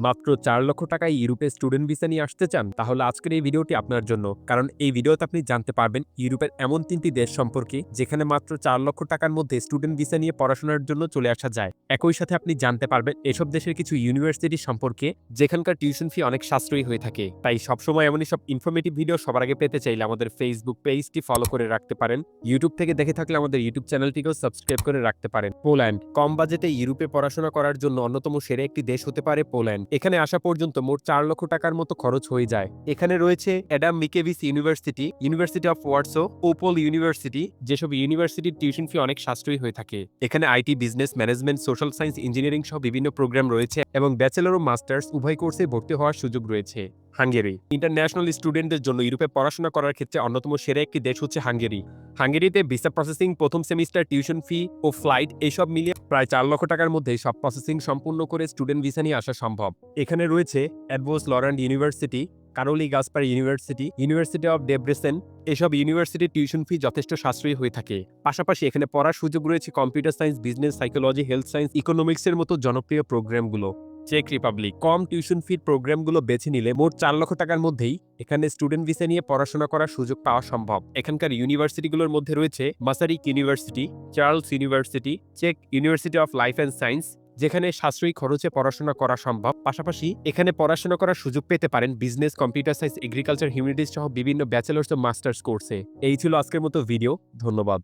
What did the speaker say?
মাত্র ৪ লক্ষ টাকায় ইউরোপে স্টুডেন্ট ভিসা নিয়ে আসতে চান? তাহলে আজকের এই ভিডিওটি আপনার জন্য। কারণ এই ভিডিওতে আপনি জানতে পারবেন ইউরোপের এমন ৩ টি দেশ সম্পর্কে যেখানে মাত্র ৪ লক্ষ টাকার মধ্যে স্টুডেন্ট ভিসা নিয়ে পড়াশোনার জন্য চলে আসা যায়। একই সাথে আপনি জানতে পারবেন এসব দেশের কিছু ইউনিভার্সিটি সম্পর্কে যেখানকার টিউশন ফি অনেক সাশ্রয়ী হয়ে থাকে। তাই সবসময় এমনই সব ইনফরমেটিভ ভিডিও সবার আগে পেতে চাইলে আমাদের ফেসবুক পেজটি ফলো করে রাখতে পারেন। ইউটিউব থেকে দেখে থাকলে আমাদের ইউটিউব চ্যানেলটিকেও সাবস্ক্রাইব করে রাখতে পারেন। পোল্যান্ড কম বাজেটে ইউরোপে পড়াশোনা করার জন্য অন্যতম সেরা একটি দেশ হতে পারে পোল্যান্ড। এখানে আসা পর্যন্ত মোট ৪ লক্ষ টাকার মতো খরচ হয়ে যায়। এখানে রয়েছে Adam Mickiewicz university, university of Warsaw, Opole university, যেসব ইউনিভার্সিটির টিউশন ফি অনেক সাশ্রয়ী হয়ে থাকে। এখানে IT, business, management, social science, engineering সহ বিভিন্ন প্রোগ্রাম রয়েছে এবং ব্যাচেলর ও মাস্টার্স উভয় কোর্সে ভর্তি হওয়ার সুযোগ রয়েছে। হাঙ্গেরি ইন্টারন্যাশনাল স্টুডেন্টদের জন্য ইউরোপে পড়াশোনা করার ক্ষেত্রে অন্যতম সেরা একটি দেশ হচ্ছে হাঙ্গেরি। হাঙ্গেরিতে ভিসা প্রসেসিং, প্রথম সেমিস্টার টিউশন ফি ও ফ্লাইট এসব মিলিয়ে প্রায় ৪ লক্ষ টাকার মধ্যে সব প্রসেসিং সম্পূর্ণ করে স্টুডেন্ট ভিসা নিয়ে আসা সম্ভব। এখানে রয়েছে Eotvos Lorand university, Karoli Gaspar university, university of Debrecen. এসব ইউনিভার্সিটির টিউশন ফি যথেষ্ট সাশ্রয়ী হয়ে থাকে। পাশাপাশি এখানে পড়ার সুযোগ রয়েছে computer science, business, psychology, health science, ইকোনমিক্সের মতো জনপ্রিয় প্রোগ্রামগুলো। চেক রিপাবলিক কম টিউশন ফির প্রোগ্রামগুলো বেছে নিলে মোট ৪ লক্ষ টাকার মধ্যেই এখানে স্টুডেন্ট ভিসা নিয়ে পড়াশোনা করার সুযোগ পাওয়া সম্ভব। এখানকার ইউনিভার্সিটিগুলোর মধ্যে রয়েছে মাসারিক ইউনিভার্সিটি, চার্লস ইউনিভার্সিটি, চেক university of life and science, যেখানে সাশ্রয়ী খরচে পড়াশোনা করা সম্ভব। পাশাপাশি এখানে পড়াশোনা করার সুযোগ পেতে পারেন business, computer science, agriculture, humanities সহ বিভিন্ন ব্যাচেলার্স ও মাস্টার্স কোর্সে। এই ছিল আজকের মতো ভিডিও। ধন্যবাদ।